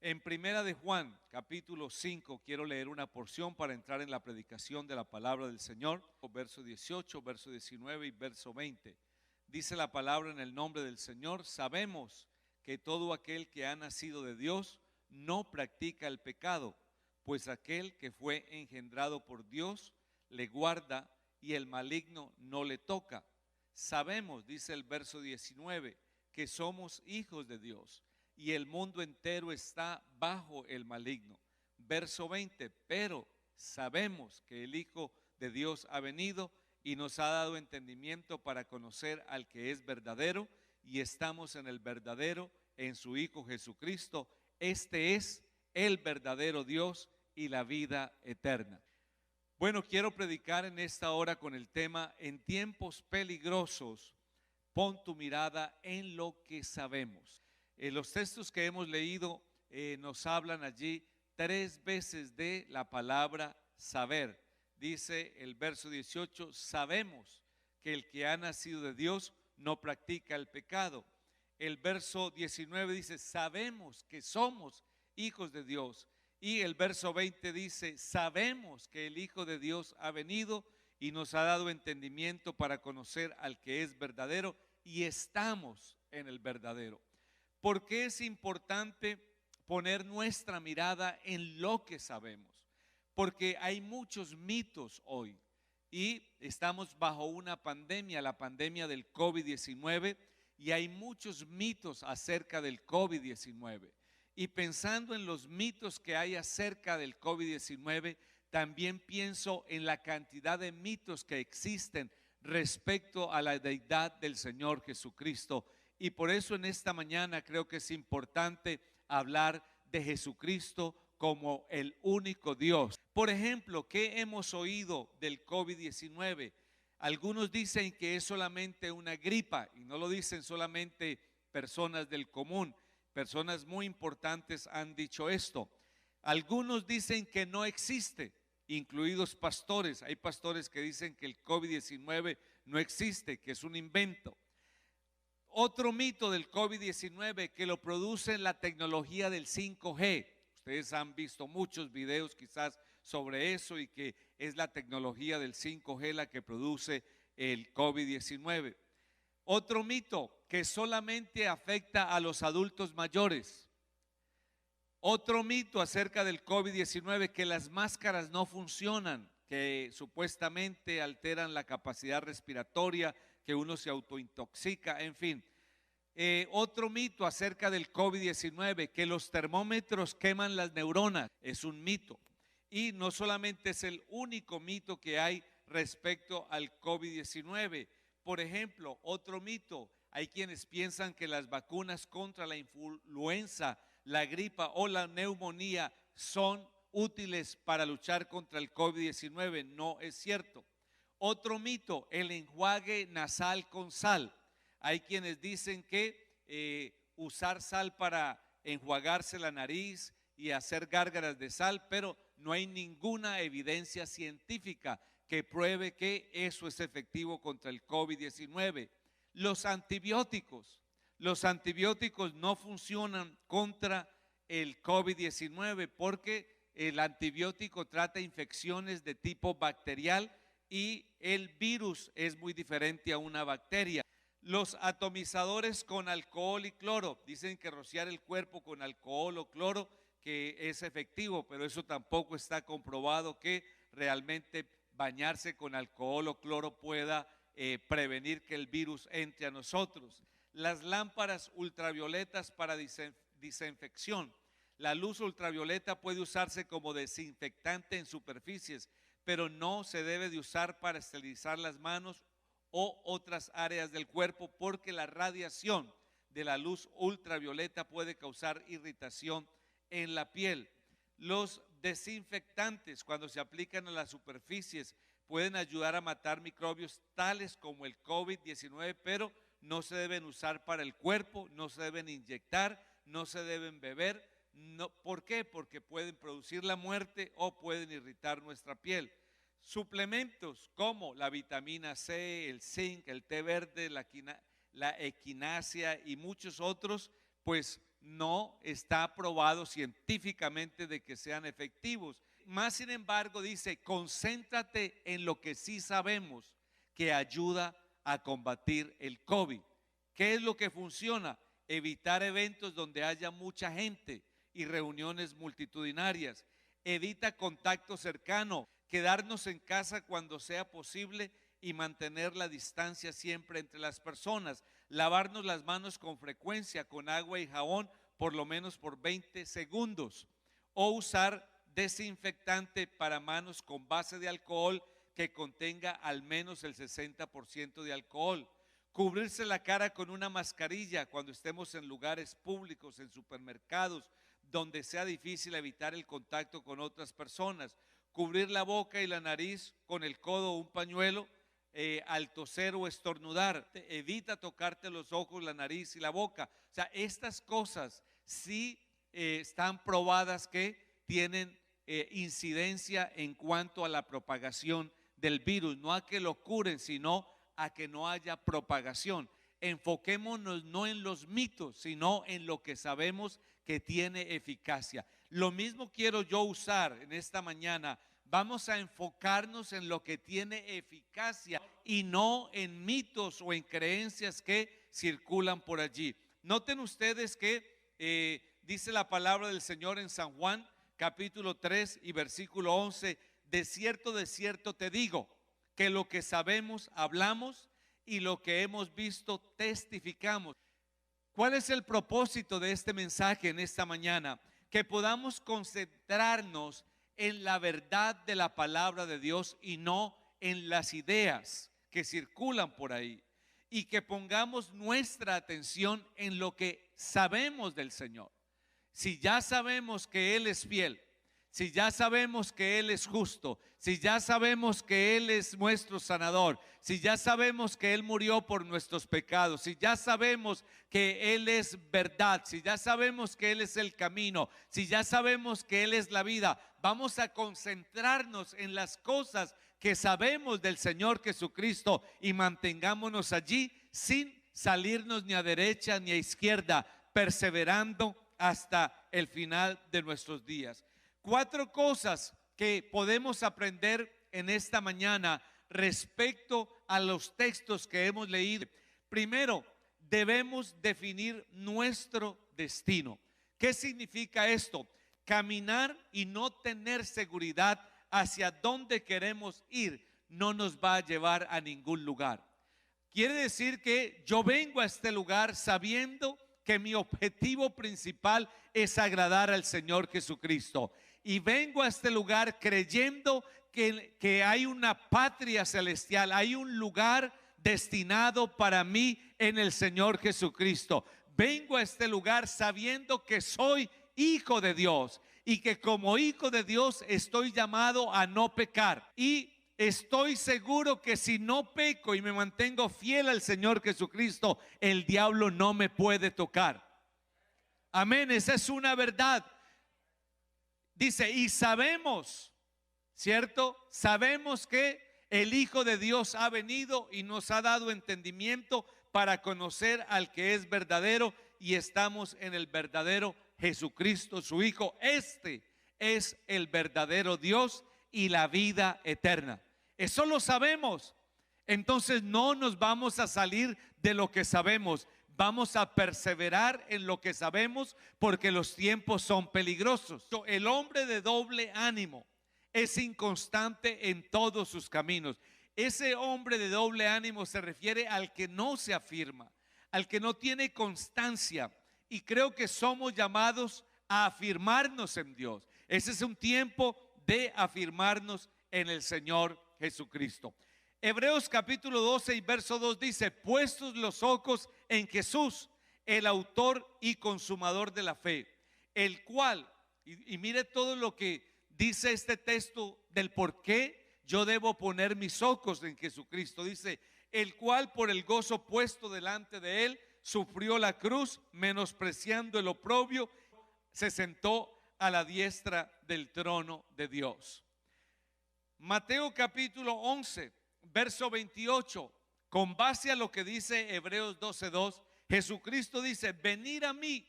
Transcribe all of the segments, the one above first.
En Primera de Juan, capítulo 5, quiero leer una porción para entrar en la predicación de la palabra del Señor. Verso 18, verso 19 y verso 20. Dice la palabra en el nombre del Señor: sabemos que todo aquel que ha nacido de Dios no practica el pecado, pues aquel que fue engendrado por Dios le guarda y el maligno no le toca. Sabemos, dice el verso 19, que somos hijos de Dios y el mundo entero está bajo el maligno. Verso 20, pero sabemos que el Hijo de Dios ha venido y nos ha dado entendimiento para conocer al que es verdadero, y estamos en el verdadero, en su Hijo Jesucristo. Este es el verdadero Dios y la vida eterna. Bueno, quiero predicar en esta hora con el tema: en tiempos peligrosos, pon tu mirada en lo que sabemos. Los textos que hemos leído nos hablan allí 3 veces de la palabra saber. Dice el verso 18: sabemos que el que ha nacido de Dios no practica el pecado. El verso 19 dice: sabemos que somos hijos de Dios. Y el verso 20 dice: sabemos que el Hijo de Dios ha venido y nos ha dado entendimiento para conocer al que es verdadero, y estamos en el verdadero. ¿Por qué es importante poner nuestra mirada en lo que sabemos? Porque hay muchos mitos hoy y estamos bajo una pandemia, la pandemia del COVID-19, y hay muchos mitos acerca del COVID-19. Y pensando en los mitos que hay acerca del COVID-19, también pienso en la cantidad de mitos que existen respecto a la deidad del Señor Jesucristo. Y por eso en esta mañana creo que es importante hablar de Jesucristo como el único Dios. Por ejemplo, ¿qué hemos oído del COVID-19? Algunos dicen que es solamente una gripa, y no lo dicen solamente personas del común. Personas muy importantes han dicho esto. Algunos dicen que no existe, incluidos pastores. Hay pastores que dicen que el COVID-19 no existe, que es un invento. Otro mito del COVID-19, que lo produce la tecnología del 5G. Ustedes han visto muchos videos quizás sobre eso, y que es la tecnología del 5G la que produce el COVID-19. Otro mito, que solamente afecta a los adultos mayores. Otro mito acerca del COVID-19, que las máscaras no funcionan, que supuestamente alteran la capacidad respiratoria, que uno se autointoxica, en fin. Otro mito acerca del COVID-19, que los termómetros queman las neuronas, es un mito. Y no solamente es el único mito que hay respecto al COVID-19. Por ejemplo, otro mito: hay quienes piensan que las vacunas contra la influenza, la gripa o la neumonía son útiles para luchar contra el COVID-19. No es cierto. Otro mito: el enjuague nasal con sal. Hay quienes dicen que usar sal para enjuagarse la nariz y hacer gárgaras de sal, pero no hay ninguna evidencia científica que pruebe que eso es efectivo contra el COVID-19. Los antibióticos no funcionan contra el COVID-19 porque el antibiótico trata infecciones de tipo bacterial y el virus es muy diferente a una bacteria. Los atomizadores con alcohol y cloro, dicen que rociar el cuerpo con alcohol o cloro que es efectivo, pero eso tampoco está comprobado que realmente bañarse con alcohol o cloro pueda prevenir que el virus entre a nosotros. Las lámparas ultravioletas para desinfección. La luz ultravioleta puede usarse como desinfectante en superficies, pero no se debe de usar para esterilizar las manos o otras áreas del cuerpo, porque la radiación de la luz ultravioleta puede causar irritación en la piel. Los desinfectantes, cuando se aplican a las superficies, pueden ayudar a matar microbios tales como el COVID-19, pero no se deben usar para el cuerpo, no se deben inyectar, no se deben beber. No, ¿por qué? Porque pueden producir la muerte o pueden irritar nuestra piel. Suplementos como la vitamina C, el zinc, el té verde, la equinacia y muchos otros, pues no está probado científicamente de que sean efectivos. Más sin embargo, dice, concéntrate en lo que sí sabemos que ayuda a combatir el COVID. ¿Qué es lo que funciona? Evitar eventos donde haya mucha gente y reuniones multitudinarias. Evita contacto cercano, quedarnos en casa cuando sea posible y mantener la distancia siempre entre las personas. Lavarnos las manos con frecuencia con agua y jabón por lo menos por 20 segundos. O usar desinfectante para manos con base de alcohol que contenga al menos el 60% de alcohol. Cubrirse la cara con una mascarilla cuando estemos en lugares públicos, en supermercados, donde sea difícil evitar el contacto con otras personas. Cubrir la boca y la nariz con el codo o un pañuelo al toser o estornudar. Evita tocarte los ojos, la nariz y la boca. O sea, estas cosas sí están probadas que tienen incidencia en cuanto a la propagación del virus. No a que lo curen, sino a que no haya propagación. Enfoquémonos no en los mitos, sino en lo que sabemos que tiene eficacia. Lo mismo quiero yo usar en esta mañana. Vamos a enfocarnos en lo que tiene eficacia y no en mitos o en creencias que circulan por allí. Noten ustedes que dice la palabra del Señor en San Juan capítulo 3 y versículo 11, de cierto te digo, que lo que sabemos hablamos y lo que hemos visto testificamos. ¿Cuál es el propósito de este mensaje en esta mañana? Que podamos concentrarnos en la verdad de la palabra de Dios y no en las ideas que circulan por ahí. Y que pongamos nuestra atención en lo que sabemos del Señor. Si ya sabemos que Él es fiel, si ya sabemos que Él es justo, si ya sabemos que Él es nuestro sanador, si ya sabemos que Él murió por nuestros pecados, si ya sabemos que Él es verdad, si ya sabemos que Él es el camino, si ya sabemos que Él es la vida, vamos a concentrarnos en las cosas que sabemos del Señor Jesucristo y mantengámonos allí sin salirnos ni a derecha ni a izquierda, perseverando hasta el final de nuestros días. 4 cosas que podemos aprender en esta mañana respecto a los textos que hemos leído. Primero, debemos definir nuestro destino. ¿Qué significa esto? Caminar y no tener seguridad hacia dónde queremos ir no nos va a llevar a ningún lugar. Quiere decir que yo vengo a este lugar sabiendo que mi objetivo principal es agradar al Señor Jesucristo. Y vengo a este lugar creyendo que hay una patria celestial, hay un lugar destinado para mí en el Señor Jesucristo. Vengo a este lugar sabiendo que soy hijo de Dios y que como hijo de Dios estoy llamado a no pecar. Y estoy seguro que si no peco y me mantengo fiel al Señor Jesucristo, el diablo no me puede tocar. Amén, esa es una verdad. Dice, y sabemos, ¿cierto? Sabemos que el Hijo de Dios ha venido y nos ha dado entendimiento para conocer al que es verdadero, y estamos en el verdadero Jesucristo, su Hijo. Este es el verdadero Dios y la vida eterna. Eso lo sabemos. Entonces no nos vamos a salir de lo que sabemos. Vamos a perseverar en lo que sabemos porque los tiempos son peligrosos. El hombre de doble ánimo es inconstante en todos sus caminos. Ese hombre de doble ánimo se refiere al que no se afirma, al que no tiene constancia. Y creo que somos llamados a afirmarnos en Dios. Ese es un tiempo de afirmarnos en el Señor Jesucristo. Hebreos capítulo 12 y verso 2 dice, puestos los ojos en Jesús, el autor y consumador de la fe, el cual, y mire todo lo que dice este texto del por qué yo debo poner mis ojos en Jesucristo. Dice, el cual por el gozo puesto delante de él, sufrió la cruz, menospreciando el oprobio, se sentó a la diestra del trono de Dios. Mateo capítulo 11, verso 28, con base a lo que dice Hebreos 12:2, Jesucristo dice, venid a mí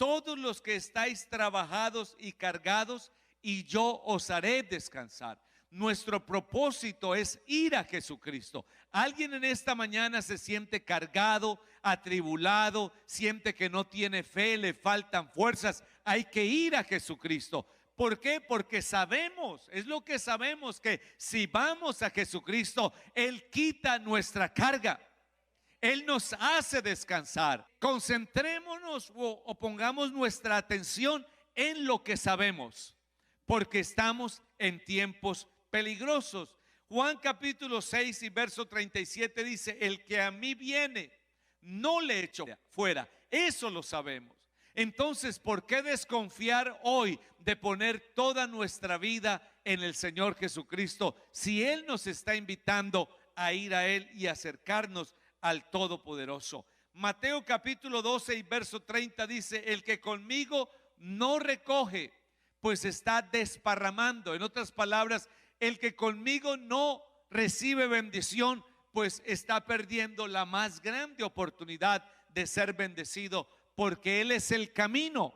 todos los que estáis trabajados y cargados, y yo os haré descansar. Nuestro propósito es ir a Jesucristo. Alguien en esta mañana se siente cargado, atribulado, siente que no tiene fe, le faltan fuerzas. Hay que ir a Jesucristo. ¿Por qué? Porque sabemos, es lo que sabemos, que si vamos a Jesucristo, Él quita nuestra carga. Él nos hace descansar. Concentrémonos o pongamos nuestra atención en lo que sabemos, porque estamos en tiempos peligrosos. Juan capítulo 6 y verso 37 dice: el que a mí viene, no le echo fuera. Eso lo sabemos. Entonces, ¿por qué desconfiar hoy de poner toda nuestra vida en el Señor Jesucristo, si Él nos está invitando a ir a Él y acercarnos al Todopoderoso? Mateo capítulo 12 y verso 30 dice: el que conmigo no recoge, pues está desparramando. En otras palabras, el que conmigo no recibe bendición, pues está perdiendo la más grande oportunidad de ser bendecido, porque Él es el camino.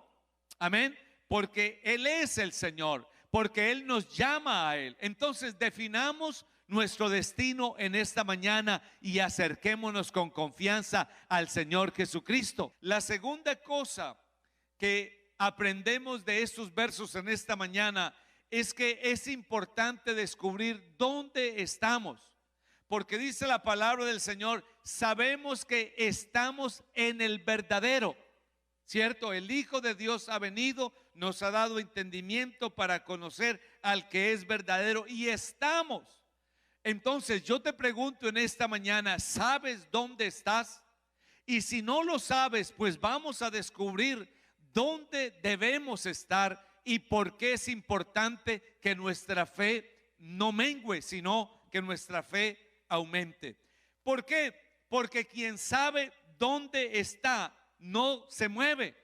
Amén. Porque Él es el Señor, porque Él nos llama a Él. Entonces definamos nuestro destino en esta mañana y acerquémonos con confianza al Señor Jesucristo. La segunda cosa que aprendemos de estos versos en esta mañana es que es importante descubrir dónde estamos, porque dice la palabra del Señor: sabemos que estamos en el verdadero, ¿cierto? El Hijo de Dios ha venido, nos ha dado entendimiento para conocer al que es verdadero, y estamos. Entonces yo te pregunto en esta mañana: ¿sabes dónde estás? Y si no lo sabes, pues vamos a descubrir dónde debemos estar y por qué es importante que nuestra fe no mengue, sino que nuestra fe aumente. ¿Por qué? Porque quien sabe dónde está no se mueve.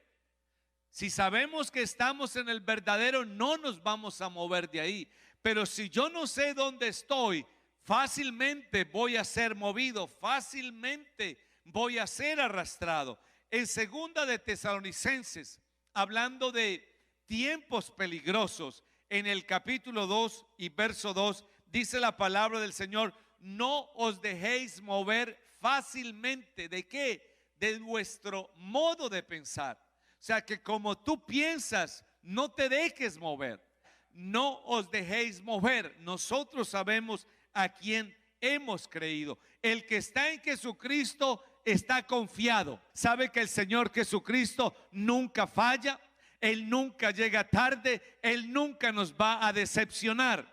Si sabemos que estamos en el verdadero, no nos vamos a mover de ahí. Pero si yo no sé dónde estoy, fácilmente voy a ser movido, fácilmente voy a ser arrastrado. En segunda de Tesalonicenses, hablando de tiempos peligrosos, en el capítulo 2 y verso 2, dice la palabra del Señor: no os dejéis mover fácilmente. ¿De qué? De vuestro modo de pensar. O sea, que como tú piensas, no te dejes mover. No os dejéis mover. Nosotros sabemos a quién hemos creído. El que está en Jesucristo está confiado. Sabe que el Señor Jesucristo nunca falla. Él nunca llega tarde. Él nunca nos va a decepcionar.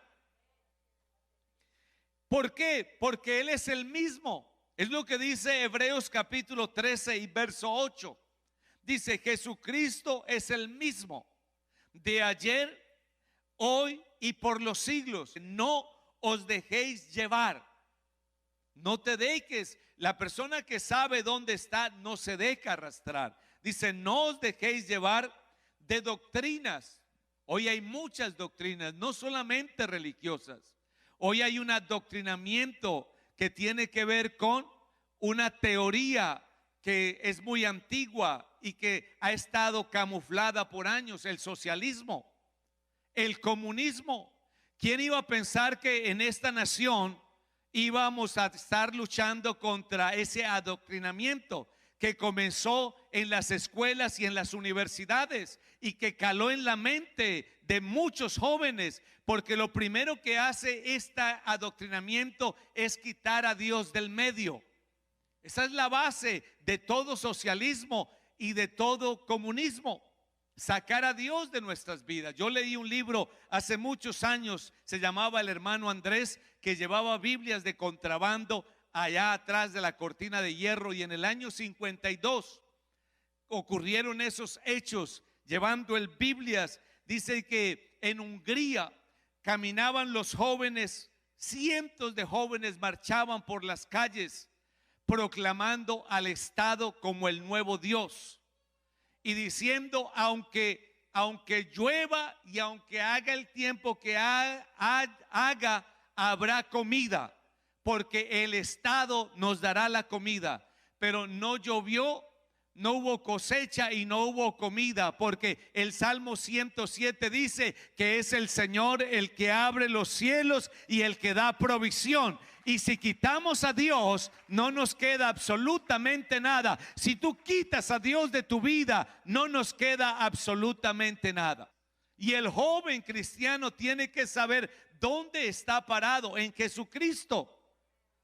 ¿Por qué? Porque Él es el mismo. Es lo que dice Hebreos capítulo 13 y verso 8. Dice: Jesucristo es el mismo de ayer, hoy y por los siglos. No os dejéis llevar. No te dejes. La persona que sabe dónde está no se deja arrastrar. Dice: no os dejéis llevar de doctrinas. Hoy hay muchas doctrinas, no solamente religiosas. Hoy hay un adoctrinamiento que tiene que ver con una teoría que es muy antigua y que ha estado camuflada por años: el socialismo, el comunismo. ¿Quién iba a pensar que en esta nación íbamos a estar luchando contra ese adoctrinamiento que comenzó en las escuelas y en las universidades y que caló en la mente de muchos jóvenes? Porque lo primero que hace este adoctrinamiento es quitar a Dios del medio. Esa es la base de todo socialismo y de todo comunismo: sacar a Dios de nuestras vidas. Yo leí un libro hace muchos años, se llamaba El Hermano Andrés, que llevaba Biblias de contrabando allá atrás de la cortina de hierro, y en el año 52 ocurrieron esos hechos llevando el Biblias. Dice que en Hungría caminaban los jóvenes, cientos de jóvenes marchaban por las calles proclamando al Estado como el nuevo Dios y diciendo: aunque llueva y aunque haga el tiempo que haga, habrá comida, porque el Estado nos dará la comida. Pero no llovió, no hubo cosecha y no hubo comida, porque el Salmo 107 dice que es el Señor el que abre los cielos y el que da provisión. Y si quitamos a Dios, no nos queda absolutamente nada. Si tú quitas a Dios de tu vida, no nos queda absolutamente nada. Y el joven cristiano tiene que saber dónde está parado, en Jesucristo.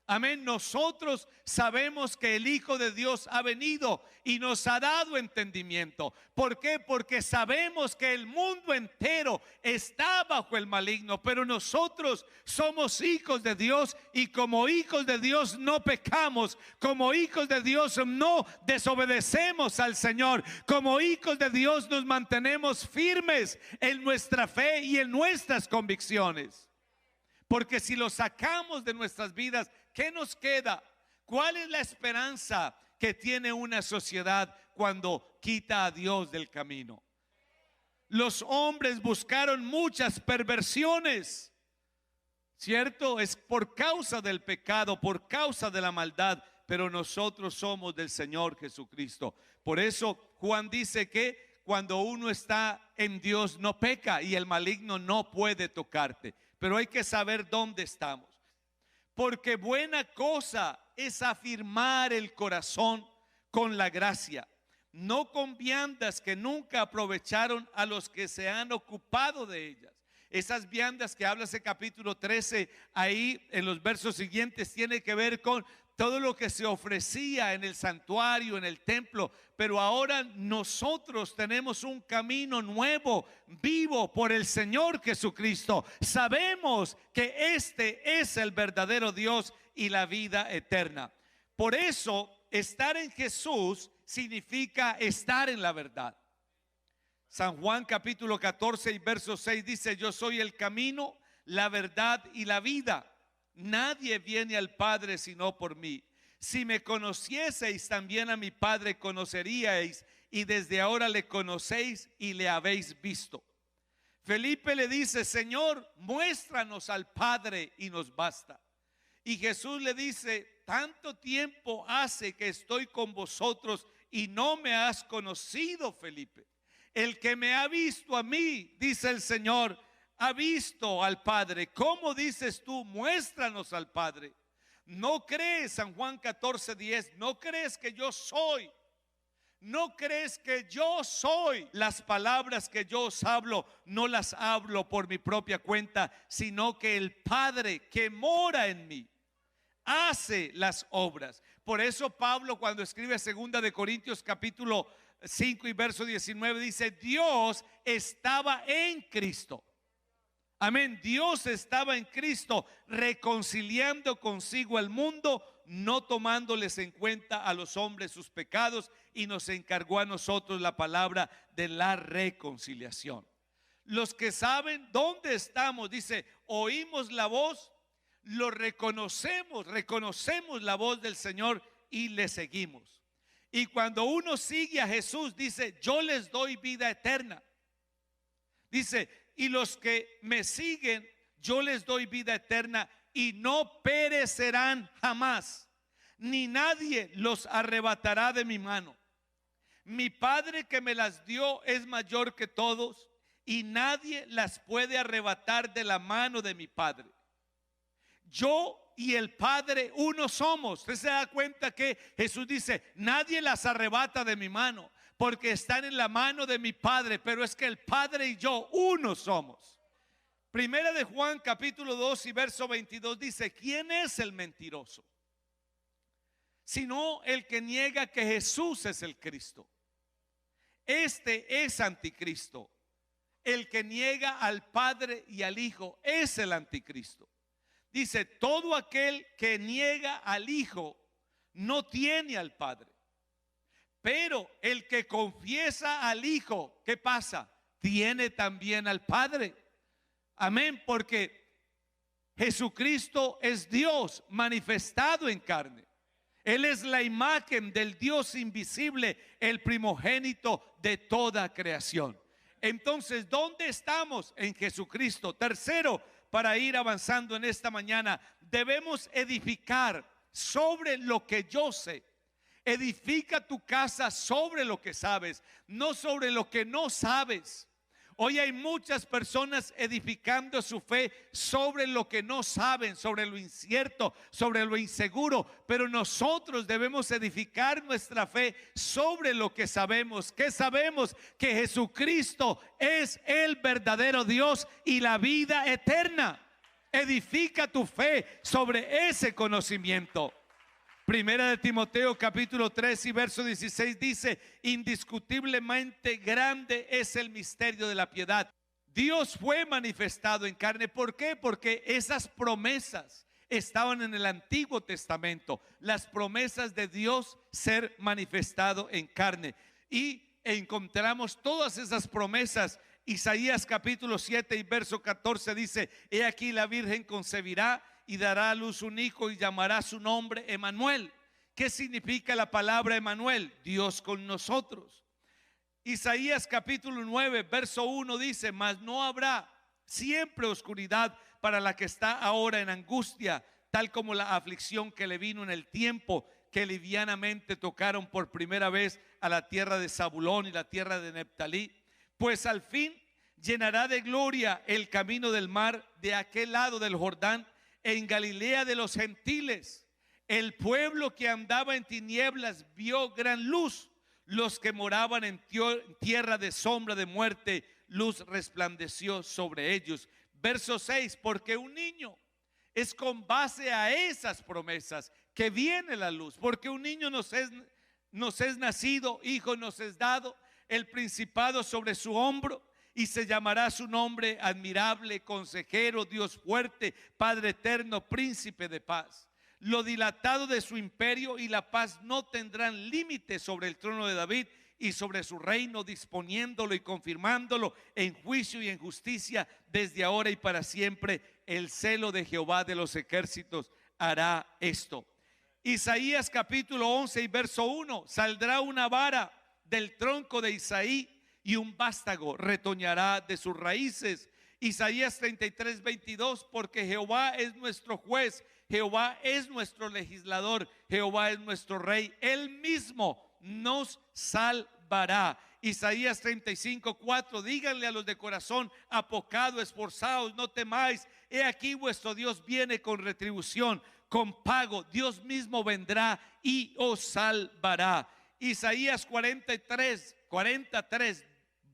Amén. Nosotros sabemos que el Hijo de Dios ha venido y nos ha dado entendimiento. ¿Por qué? Porque sabemos que el mundo entero está bajo el maligno, pero nosotros somos hijos de Dios y como hijos de Dios no pecamos, como hijos de Dios no desobedecemos al Señor, como hijos de Dios nos mantenemos firmes en nuestra fe y en nuestras convicciones. Porque si lo sacamos de nuestras vidas, ¿qué nos queda? ¿Cuál es la esperanza que tiene una sociedad cuando quita a Dios del camino? Los hombres buscaron muchas perversiones, ¿cierto? Es por causa del pecado, por causa de la maldad, pero nosotros somos del Señor Jesucristo. Por eso Juan dice que cuando uno está en Dios no peca y el maligno no puede tocarte. Pero hay que saber dónde estamos. Porque buena cosa es afirmar el corazón con la gracia, no con viandas que nunca aprovecharon a los que se han ocupado de ellas. Esas viandas que habla ese capítulo 13, ahí en los versos siguientes, tiene que ver con todo lo que se ofrecía en el santuario, en el templo. Pero ahora nosotros tenemos un camino nuevo, vivo por el Señor Jesucristo. Sabemos que este es el verdadero Dios y la vida eterna. Por eso, estar en Jesús significa estar en la verdad. San Juan capítulo 14 y verso 6 dice: yo soy el camino, la verdad y la vida. Nadie viene al Padre sino por mí. Si me conocieseis, también a mi Padre conoceríais, y desde ahora le conocéis y le habéis visto. Felipe le dice: Señor, muéstranos al Padre y nos basta. Y Jesús le dice: tanto tiempo hace que estoy con vosotros y no me has conocido, Felipe. El que me ha visto a mí, dice el Señor, ha visto al Padre. ¿Cómo dices tú, muéstranos al Padre? ¿No crees, San Juan 14:10, no crees que yo soy? ¿No crees que yo soy? Las palabras que yo os hablo, no las hablo por mi propia cuenta, sino que el Padre que mora en mí hace las obras. Por eso Pablo, cuando escribe 2 de Corintios capítulo 5 y verso 19, dice: Dios estaba en Cristo. Amén. Dios estaba en Cristo reconciliando consigo al mundo, no tomándoles en cuenta a los hombres sus pecados, y nos encargó a nosotros la palabra de la reconciliación. Los que saben dónde estamos, dice, oímos la voz, lo reconocemos, reconocemos la voz del Señor y le seguimos. Y cuando uno sigue a Jesús, dice: yo les doy vida eterna. Dice: y los que me siguen, yo les doy vida eterna y no perecerán jamás, ni nadie los arrebatará de mi mano. Mi Padre que me las dio es mayor que todos, y nadie las puede arrebatar de la mano de mi Padre. Yo y el Padre uno somos. Usted se da cuenta que Jesús dice: nadie las arrebata de mi mano, porque están en la mano de mi Padre. Pero es que el Padre y yo uno somos. Primera de Juan capítulo 2 y verso 22 dice: ¿quién es el mentiroso? Sino el que niega que Jesús es el Cristo. Este es anticristo. El que niega al Padre y al Hijo es el anticristo. Dice: todo aquel que niega al Hijo no tiene al Padre. Pero el que confiesa al Hijo, ¿qué pasa? Tiene también al Padre. Amén, porque Jesucristo es Dios manifestado en carne. Él es la imagen del Dios invisible, el primogénito de toda creación. Entonces, ¿dónde estamos? En Jesucristo. Tercero, para ir avanzando en esta mañana, debemos edificar sobre lo que yo sé. Edifica tu casa sobre lo que sabes, no sobre lo que no sabes. Hoy hay muchas personas edificando su fe sobre lo que no saben, sobre lo incierto, sobre lo inseguro. Pero nosotros debemos edificar nuestra fe sobre lo que sabemos. ¿Qué sabemos? Que Jesucristo es el verdadero Dios y la vida eterna. Edifica tu fe sobre ese conocimiento. Primera de Timoteo capítulo 3 y verso 16 dice: indiscutiblemente grande es el misterio de la piedad. Dios fue manifestado en carne. ¿Por qué? Porque esas promesas estaban en el Antiguo Testamento. Las promesas de Dios ser manifestado en carne. Y encontramos todas esas promesas. Isaías capítulo 7 y verso 14 dice: he aquí la Virgen concebirá y dará a luz un hijo y llamará su nombre Emanuel. ¿Qué significa la palabra Emanuel? Dios con nosotros. Isaías capítulo 9 verso 1 dice: mas no habrá siempre oscuridad para la que está ahora en angustia, tal como la aflicción que le vino en el tiempo que livianamente tocaron por primera vez a la tierra de Zabulón y la tierra de Neftalí. Pues al fin llenará de gloria el camino del mar de aquel lado del Jordán, en Galilea de los gentiles. El pueblo que andaba en tinieblas vio gran luz. Los que moraban en tierra de sombra de muerte, luz resplandeció sobre ellos. Verso 6: porque un niño, es con base a esas promesas que viene la luz. Porque un niño nos es nacido, hijo nos es dado, el principado sobre su hombro. Y se llamará su nombre admirable, consejero, Dios fuerte, Padre eterno, príncipe de paz. Lo dilatado de su imperio y la paz no tendrán límite sobre el trono de David y sobre su reino, disponiéndolo y confirmándolo en juicio y en justicia desde ahora y para siempre. El celo de Jehová de los ejércitos hará esto. Isaías capítulo 11 y verso 1: saldrá una vara del tronco de Isaí y un vástago retoñará de sus raíces. Isaías 33, 22: porque Jehová es nuestro juez, Jehová es nuestro legislador, Jehová es nuestro rey, él mismo nos salvará. Isaías 35, 4: díganle a los de corazón apocado, esforzados, no temáis, he aquí vuestro Dios viene con retribución, con pago, Dios mismo vendrá y os salvará. Isaías 43, 43: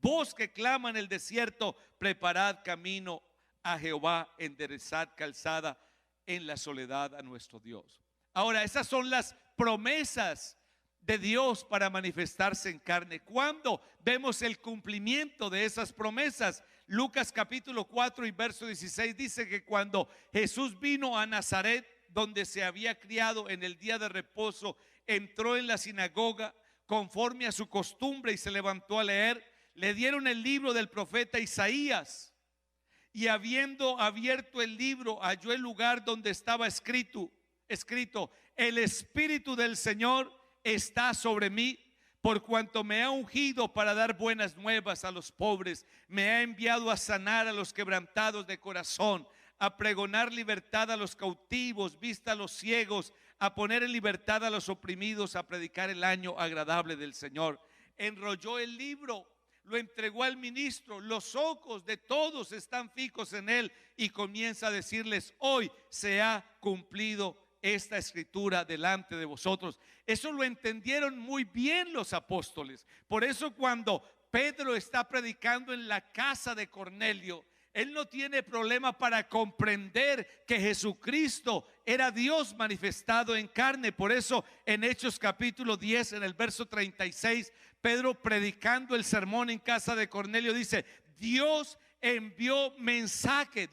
voz que clama en el desierto, preparad camino a Jehová, enderezad calzada en la soledad a nuestro Dios. Ahora, esas son las promesas de Dios para manifestarse en carne. ¿Cuándo vemos el cumplimiento de esas promesas? Lucas capítulo 4 y verso 16 dice que cuando Jesús vino a Nazaret, donde se había criado, en el día de reposo, entró en la sinagoga conforme a su costumbre y se levantó a leer. Le dieron el libro del profeta Isaías, y habiendo abierto el libro, halló el lugar donde estaba escrito: el Espíritu del Señor está sobre mí, por cuanto me ha ungido para dar buenas nuevas a los pobres, me ha enviado a sanar a los quebrantados de corazón, a pregonar libertad a los cautivos, vista a los ciegos, a poner en libertad a los oprimidos, a predicar el año agradable del Señor. Enrolló el libro, lo entregó al ministro, los ojos de todos están fijos en él y comienza a decirles: hoy se ha cumplido esta escritura delante de vosotros. Eso lo entendieron muy bien los apóstoles. Por eso cuando Pedro está predicando en la casa de Cornelio, él no tiene problema para comprender que Jesucristo era Dios manifestado en carne. Por eso en Hechos capítulo 10, en el verso 36, Pedro, predicando el sermón en casa de Cornelio, dice: Dios envió mensaje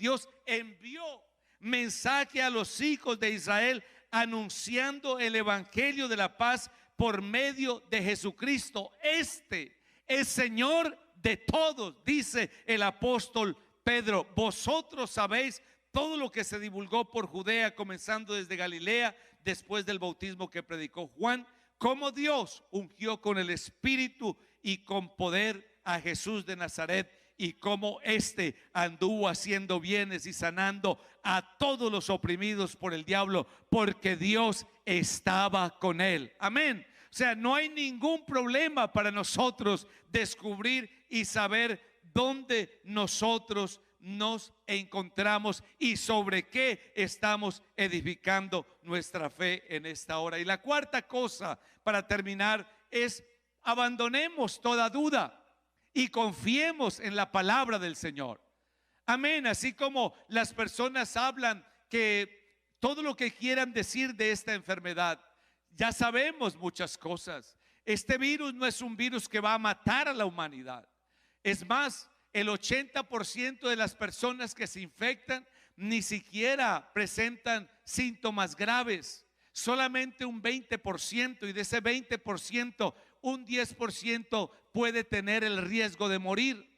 a los hijos de Israel, anunciando el evangelio de la paz por medio de Jesucristo. Este es Señor de todos, dice el apóstol Pedro. Vosotros sabéis todo lo que se divulgó por Judea, comenzando desde Galilea, después del bautismo que predicó Juan, cómo Dios ungió con el Espíritu y con poder a Jesús de Nazaret, y cómo éste anduvo haciendo bienes y sanando a todos los oprimidos por el diablo, porque Dios estaba con él. Amén. O sea, no hay ningún problema para nosotros descubrir y saber dónde nosotros nos encontramos y sobre qué estamos edificando nuestra fe en esta hora. Y la cuarta cosa para terminar es: abandonemos toda duda y confiemos en la palabra del Señor. Amén. Así como las personas hablan que todo lo que quieran decir de esta enfermedad, ya sabemos muchas cosas. Este virus no es un virus que va a matar a la humanidad. Es más, el 80% de las personas que se infectan ni siquiera presentan síntomas graves. Solamente un 20%, y de ese 20%, un 10% puede tener el riesgo de morir.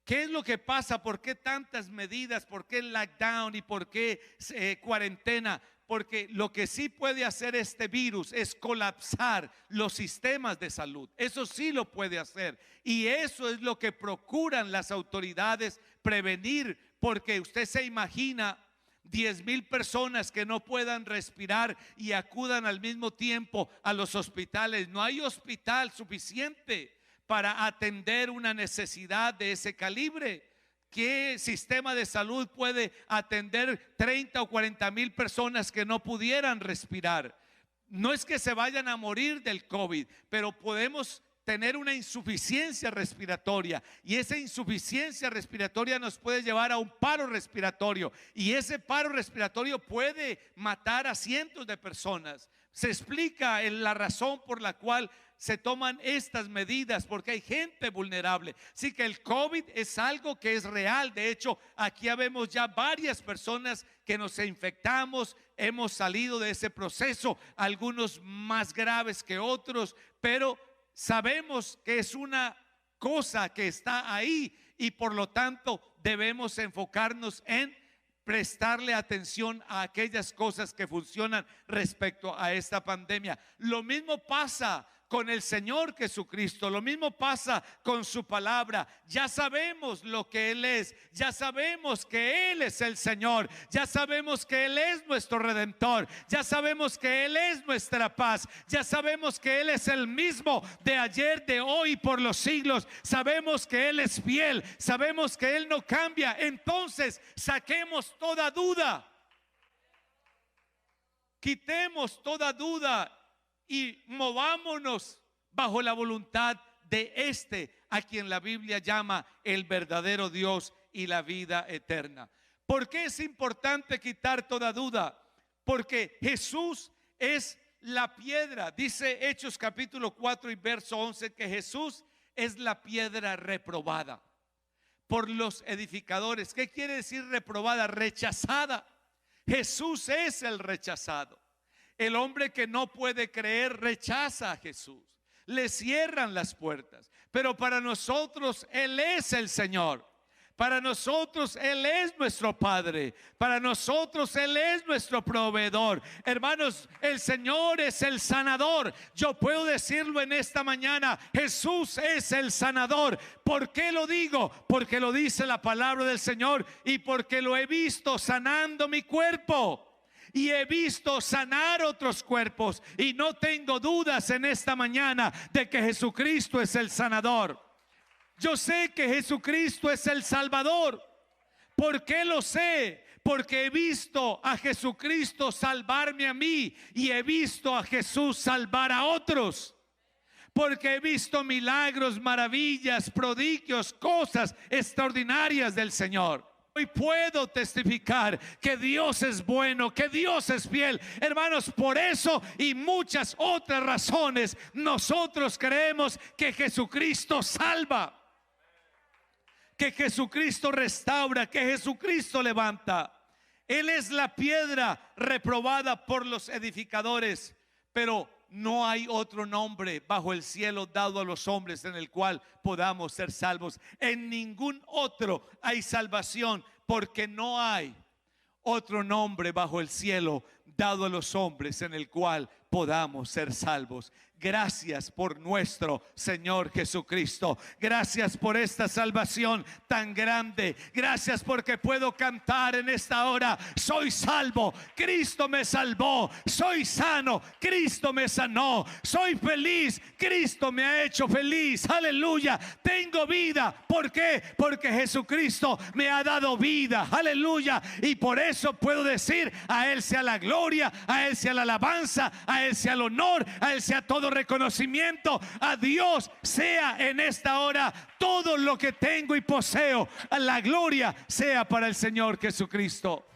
¿Qué es lo que pasa? ¿Por qué tantas medidas? ¿Por qué el lockdown? ¿Y por qué cuarentena? Porque lo que sí puede hacer este virus es colapsar los sistemas de salud. Eso sí lo puede hacer. Y eso es lo que procuran las autoridades prevenir. Porque usted se imagina 10,000 personas que no puedan respirar y acudan al mismo tiempo a los hospitales. No hay hospital suficiente para atender una necesidad de ese calibre. ¿Qué sistema de salud puede atender 30 o 40,000 personas que no pudieran respirar? No es que se vayan a morir del COVID, pero podemos tener una insuficiencia respiratoria, y esa insuficiencia respiratoria nos puede llevar a un paro respiratorio, y ese paro respiratorio puede matar a cientos de personas. Se explica en la razón por la cual se toman estas medidas, porque hay gente vulnerable. Así que el COVID es algo que es real. De hecho, aquí vemos ya varias personas que nos infectamos, hemos salido de ese proceso, algunos más graves que otros, pero sabemos que es una cosa que está ahí, y por lo tanto debemos enfocarnos en prestarle atención a aquellas cosas que funcionan respecto a esta pandemia. Lo mismo pasa con el Señor Jesucristo, lo mismo pasa con su palabra. Ya sabemos lo que Él es, ya sabemos que Él es el Señor, ya sabemos que Él es nuestro Redentor, ya sabemos que Él es nuestra paz, ya sabemos que Él es el mismo de ayer, de hoy y por los siglos. Sabemos que Él es fiel, sabemos que Él no cambia. Entonces saquemos toda duda, quitemos toda duda y movámonos bajo la voluntad de este, a quien la Biblia llama el verdadero Dios y la vida eterna. ¿Por qué es importante quitar toda duda? Porque Jesús es la piedra. Dice Hechos capítulo 4 y verso 11 que Jesús es la piedra reprobada por los edificadores. ¿Qué quiere decir reprobada? Rechazada. Jesús es el rechazado. El hombre que no puede creer rechaza a Jesús, le cierran las puertas. Pero para nosotros Él es el Señor. Para nosotros Él es nuestro Padre. Para nosotros Él es nuestro proveedor. Hermanos, el Señor es el sanador. Yo puedo decirlo en esta mañana: Jesús es el sanador. ¿Por qué lo digo? Porque lo dice la palabra del Señor, y porque lo he visto sanando mi cuerpo. Y he visto sanar otros cuerpos, y no tengo dudas en esta mañana de que Jesucristo es el sanador. Yo sé que Jesucristo es el Salvador. ¿Por qué lo sé? Porque he visto a Jesucristo salvarme a mí, y he visto a Jesús salvar a otros. Porque he visto milagros, maravillas, prodigios, cosas extraordinarias del Señor. Hoy puedo testificar que Dios es bueno, que Dios es fiel. Hermanos, por eso y muchas otras razones, nosotros creemos que Jesucristo salva, que Jesucristo restaura, que Jesucristo levanta. Él es la piedra reprobada por los edificadores, pero no hay otro nombre bajo el cielo dado a los hombres en el cual podamos ser salvos. En ningún otro hay salvación, porque no hay otro nombre bajo el cielo dado a los hombres en el cual podamos ser salvos. Gracias por nuestro Señor Jesucristo. Gracias por esta salvación tan grande. Gracias porque puedo cantar en esta hora: soy salvo, Cristo me salvó. Soy sano, Cristo me sanó. Soy feliz, Cristo me ha hecho feliz. Aleluya. Tengo vida. ¿Por qué? Porque Jesucristo me ha dado vida. Aleluya. Y por eso puedo decir: a Él sea la gloria, a Él sea la alabanza, a Él sea el honor, a Él sea todo reconocimiento. A Dios sea en esta hora todo lo que tengo y poseo. A la gloria sea para el Señor Jesucristo.